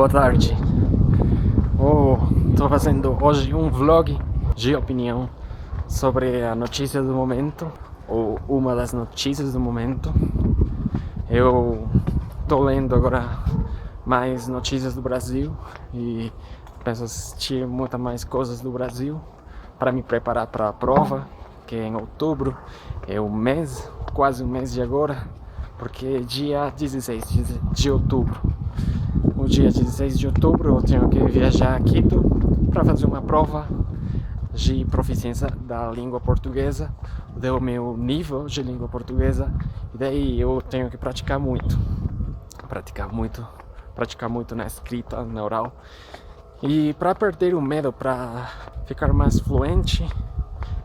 boa tarde. Estou fazendo hoje um vlog de opinião sobre a notícia do momento, ou uma das notícias do momento. Eu estou lendo agora mais notícias do Brasil e penso assistir muitas mais coisas do Brasil para me preparar para a prova, que é em outubro, é o mês, quase um mês de agora, porque é dia 16 de outubro. No dia 16 de outubro eu tenho que viajar a Quito para fazer uma prova de proficiência da língua portuguesa, do meu nível de língua portuguesa, e daí eu tenho que praticar muito na escrita, na oral. E para perder o medo, para ficar mais fluente,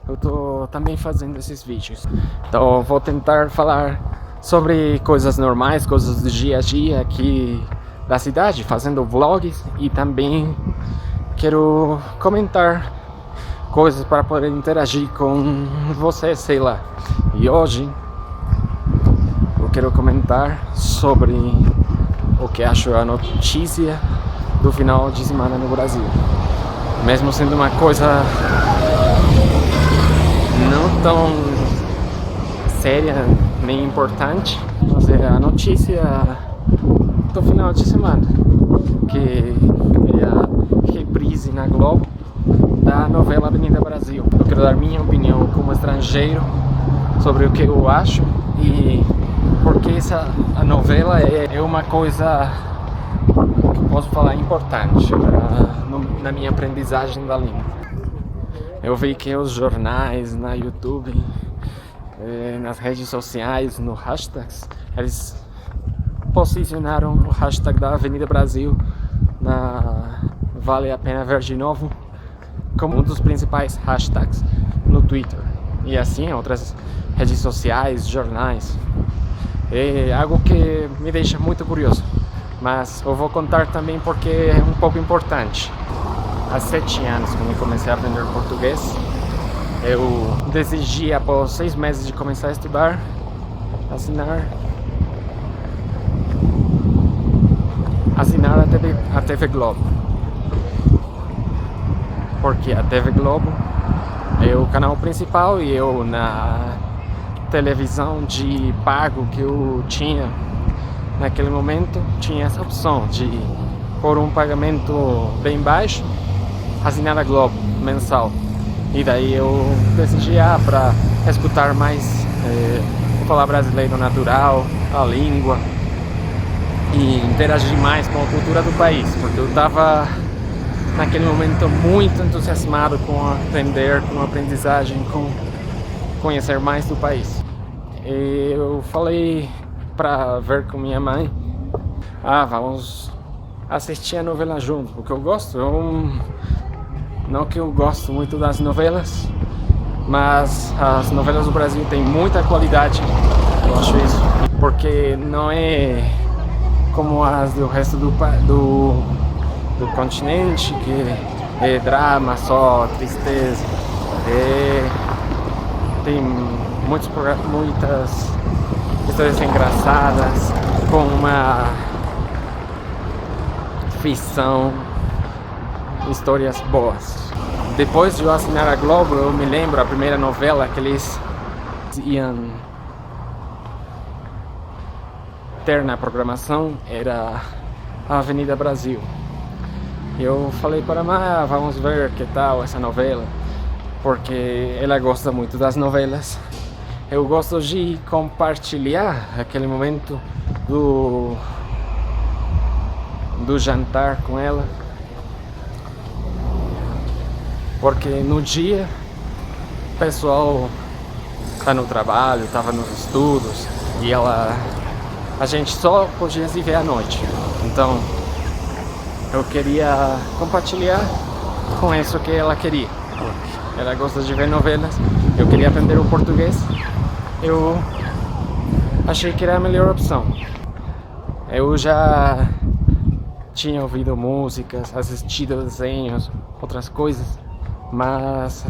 eu tô também fazendo esses vídeos. Então eu vou tentar falar sobre coisas normais, coisas do dia a dia aqui da cidade, fazendo vlogs, e também quero comentar coisas para poder interagir com você, sei lá. E hoje eu quero comentar sobre o que acho a notícia do final de semana no Brasil. Mesmo sendo uma coisa não tão séria nem importante, mas é a notícia do final de semana, que é a reprise na Globo da novela Avenida Brasil. Eu quero dar minha opinião como estrangeiro sobre o que eu acho e porque a novela é uma coisa que posso falar importante na minha aprendizagem da língua. Eu vi que os jornais, na YouTube, nas redes sociais, no hashtags, eles posicionaram o hashtag da Avenida Brasil na Vale a Pena Ver de Novo como um dos principais hashtags no Twitter e assim outras redes sociais, jornais. É algo que me deixa muito curioso, mas eu vou contar também porque é um pouco importante. Há 7 anos, quando eu comecei a aprender português, eu decidi, após 6 meses de começar a estudar, assinar a TV Globo. Porque a TV Globo é o canal principal e eu, na televisão de pago que eu tinha naquele momento, tinha essa opção de, por um pagamento bem baixo, assinar a Globo mensal. E daí eu decidi para escutar mais o falar brasileiro natural, a língua, e interagir mais com a cultura do país, porque eu estava naquele momento muito entusiasmado com aprender, com a aprendizagem, com conhecer mais do país. E eu falei para ver com minha mãe, vamos assistir a novela junto, porque eu gosto, não que eu gosto muito das novelas, mas as novelas do Brasil têm muita qualidade, eu acho isso, porque não é como as do resto do continente, que é drama só, tristeza. Tem muitas histórias engraçadas, com uma ficção, histórias boas. Depois de eu assinar a Globo, eu me lembro a primeira novela que eles iam ter na programação era a Avenida Brasil. Eu falei para a mãe, vamos ver que tal essa novela, porque ela gosta muito das novelas. Eu gosto de compartilhar aquele momento do jantar com ela, porque no dia o pessoal tá no trabalho, tava nos estudos, e a gente só podia se ver à noite. Então eu queria compartilhar com isso que ela queria. Ela gosta de ver novelas, eu queria aprender o português. Eu achei que era a melhor opção. Eu já tinha ouvido músicas, assistido desenhos, outras coisas, mas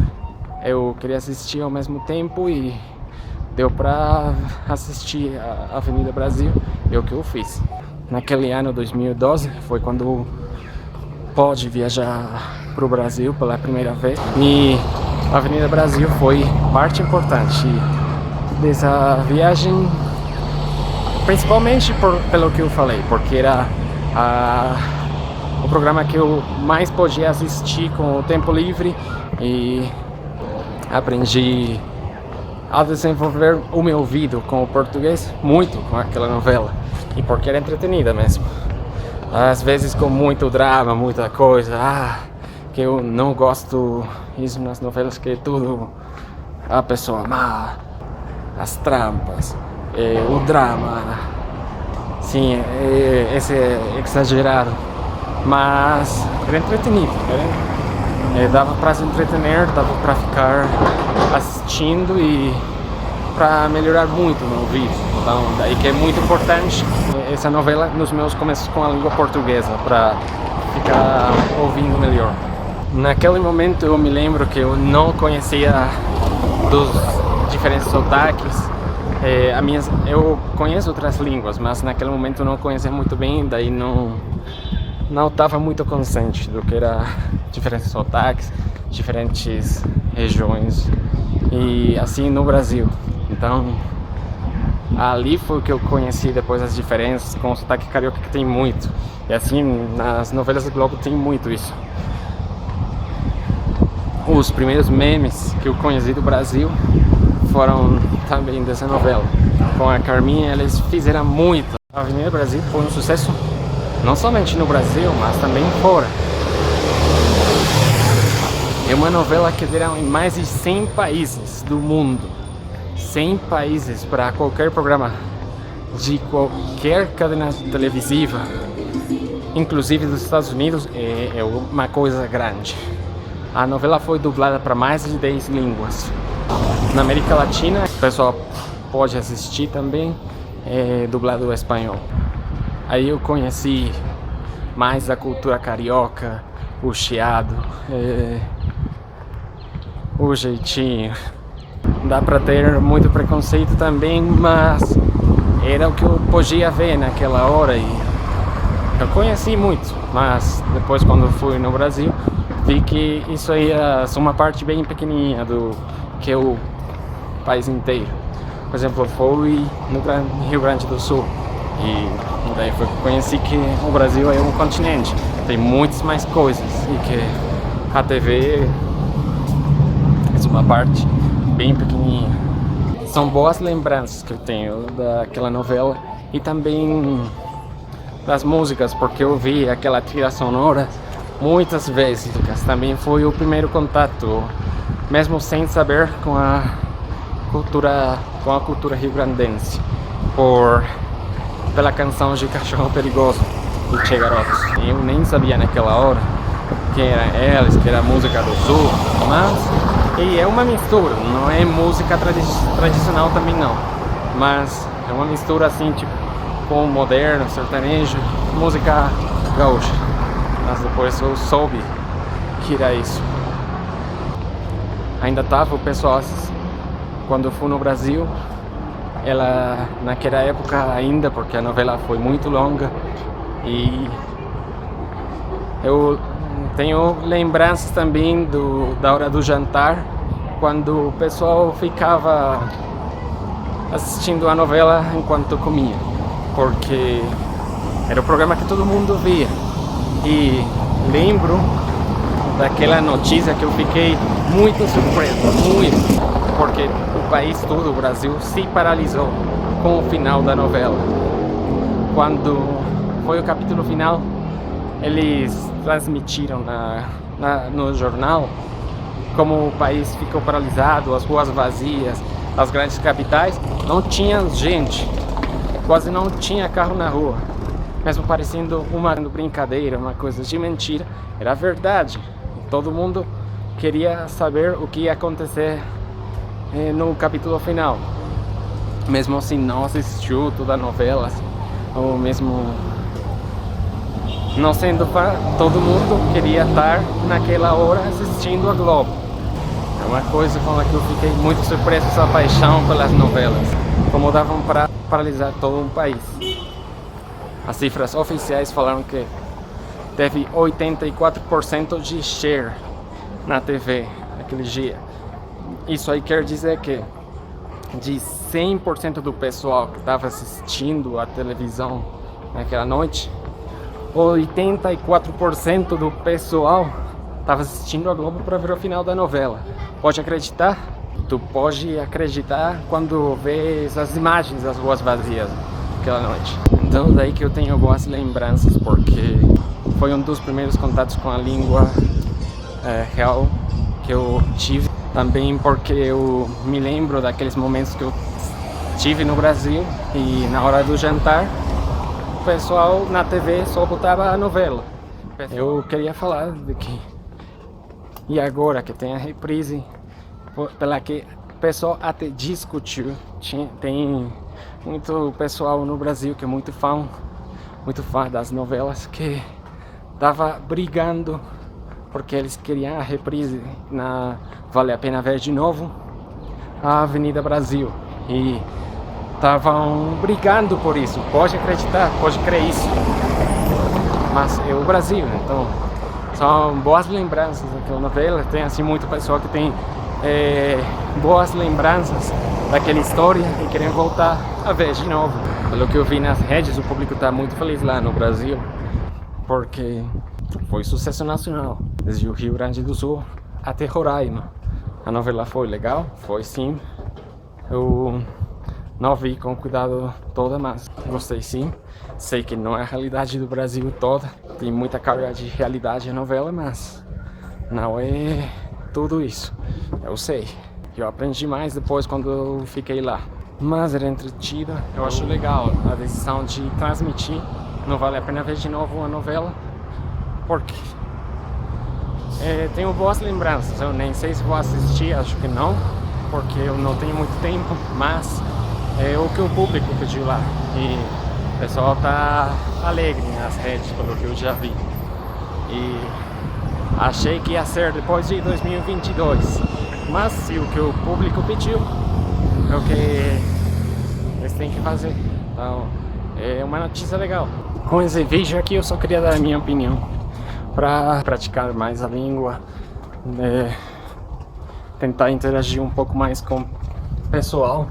eu queria assistir ao mesmo tempo e deu pra assistir a Avenida Brasil, e o que eu fiz. Naquele ano, 2012, foi quando pode viajar para o Brasil pela primeira vez. E a Avenida Brasil foi parte importante dessa viagem, principalmente pelo que eu falei, porque era o programa que eu mais podia assistir com o tempo livre e aprendi a desenvolver o meu ouvido com o português muito com aquela novela, e porque era entretenida mesmo. Às vezes com muito drama, muita coisa, que eu não gosto isso nas novelas, que é tudo a pessoa má, as trampas, o drama, sim, esse é exagerado, mas era entretenido, dava para se entretener, dava para ficar assistindo e para melhorar muito o meu ouvido. Então, daí que é muito importante essa novela nos meus começos com a língua portuguesa, para ficar ouvindo melhor. Naquele momento eu me lembro que eu não conhecia dos diferentes sotaques. Eu conheço outras línguas, mas naquele momento eu não conhecia muito bem, daí não estava muito consciente do que era diferentes sotaques, diferentes regiões, e assim no Brasil. Então ali foi o que eu conheci depois as diferenças com o sotaque carioca, que tem muito, e assim nas novelas do Globo tem muito isso. Os primeiros memes que eu conheci do Brasil foram também dessa novela. Com a Carminha eles fizeram muito. A Avenida Brasil foi um sucesso não somente no Brasil, mas também fora. É uma novela que deram em mais de 100 países do mundo. 100 países para qualquer programa de qualquer cadena televisiva, inclusive dos Estados Unidos, é uma coisa grande. A novela foi dublada para mais de 10 línguas. Na América Latina, o pessoal pode assistir também, dublado ao espanhol. Aí eu conheci mais a cultura carioca, o chiado, o jeitinho. Dá pra ter muito preconceito também, mas era o que eu podia ver naquela hora, e eu conheci muito, mas depois, quando fui no Brasil, vi que isso aí é uma parte bem pequenininha do que é o país inteiro. Por exemplo, eu fui no Rio Grande do Sul, e daí foi que eu conheci que o Brasil é um continente, tem muitas mais coisas, e que a TV é uma parte bem pequenininha. São boas lembranças que eu tenho daquela novela, e também das músicas, porque eu vi aquela trilha sonora muitas vezes. Também foi o primeiro contato, mesmo sem saber, com a cultura rio-grandense, pela canção de Cachorro Perigoso do Che Garotos. Eu nem sabia naquela hora quem era eles, que era a música do Sul, mas é uma mistura, não é música tradicional também não, mas é uma mistura assim, tipo, com moderno, sertanejo, música gaúcha. Mas depois eu soube que era isso. Ainda tava o pessoal, quando eu fui no Brasil, ela naquela época ainda, porque a novela foi muito longa, e eu tenho lembranças também da hora do jantar, quando o pessoal ficava assistindo a novela enquanto comia, porque era o programa que todo mundo via. E lembro daquela notícia que eu fiquei muito surpreso, muito, porque o país todo, o Brasil, se paralisou com o final da novela. Quando foi o capítulo final, eles transmitiram no jornal como o país ficou paralisado, as ruas vazias, as grandes capitais, não tinha gente, quase não tinha carro na rua, mesmo parecendo uma brincadeira, uma coisa de mentira, era verdade. Todo mundo queria saber o que ia acontecer no capítulo final, mesmo assim não assistiu toda a novela, ou mesmo não sendo fã, todo mundo queria estar naquela hora assistindo a Globo. É uma coisa com a que eu fiquei muito surpreso, essa paixão pelas novelas, como davam para paralisar todo um país. As cifras oficiais falaram que teve 84% de share na TV naquele dia. Isso aí quer dizer que de 100% do pessoal que estava assistindo a televisão naquela noite, 84% do pessoal estava assistindo a Globo para ver o final da novela. Pode acreditar? Tu pode acreditar quando vê as imagens das ruas vazias aquela noite. Então daí que eu tenho boas lembranças, porque foi um dos primeiros contatos com a língua real que eu tive. Também porque eu me lembro daqueles momentos que eu tive no Brasil e na hora do jantar o pessoal na TV só botava a novela. Eu queria falar de que, e agora que tem a reprise, pela que o pessoal até discutiu, tem muito pessoal no Brasil que é muito fã das novelas, que tava brigando porque eles queriam a reprise na Vale a Pena Ver de Novo, a Avenida Brasil, e estavam brigando por isso. Pode acreditar, pode crer isso, mas é o Brasil, então são boas lembranças daquela novela. Tem assim muito pessoal que tem boas lembranças daquela história e querem voltar a ver de novo. Pelo que eu vi nas redes, o público está muito feliz lá no Brasil, porque foi sucesso nacional, desde o Rio Grande do Sul até Roraima. A novela foi legal, foi sim. Eu não vi com cuidado toda, mas gostei sim. Sei que não é a realidade do Brasil toda, tem muita carga de realidade a novela, mas não é tudo isso. Eu sei, eu aprendi mais depois quando eu fiquei lá. Mas era entretido, eu acho legal a decisão de transmitir. Não vale a pena ver de novo uma novela, porque tenho boas lembranças. Eu nem sei se vou assistir, acho que não, porque eu não tenho muito tempo, mas é o que o público pediu lá e o pessoal tá alegre nas redes, pelo que eu já vi, e achei que ia ser depois de 2022, mas se o que o público pediu é o que eles têm que fazer. Então é uma notícia legal. Com esse vídeo aqui eu só queria dar a minha opinião para praticar mais a língua, tentar interagir um pouco mais com o pessoal.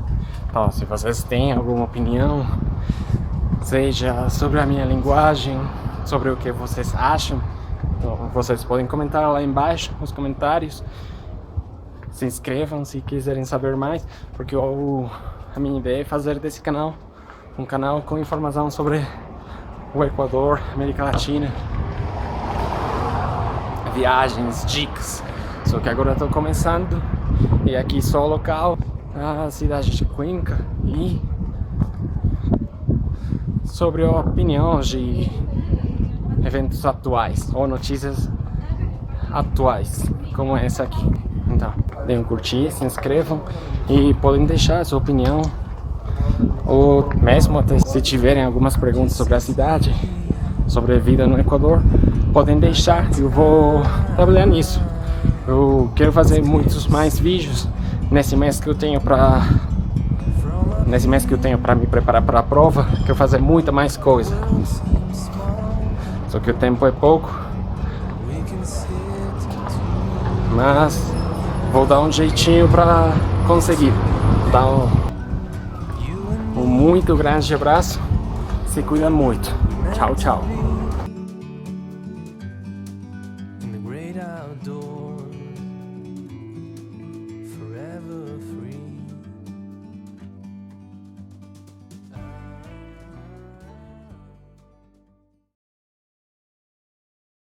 Então, se vocês têm alguma opinião, seja sobre a minha linguagem, sobre o que vocês acham, então, vocês podem comentar lá embaixo nos comentários. Se inscrevam se quiserem saber mais, porque a minha ideia é fazer desse canal um canal com informação sobre o Equador, América Latina, viagens, dicas. Só que agora estou começando e aqui só local, a cidade de Cuenca, e sobre opiniões de eventos atuais ou notícias atuais como essa aqui. Então, deem um curtir, se inscrevam e podem deixar a sua opinião, ou mesmo até se tiverem algumas perguntas sobre a cidade, sobre a vida no Equador, podem deixar, eu vou trabalhar nisso. Eu quero fazer muitos mais vídeos nesse mês que eu tenho para me preparar para a prova. Quero fazer muita mais coisa, só que o tempo é pouco, mas vou dar um jeitinho para conseguir. Então, um muito grande abraço, se cuida muito, tchau, tchau.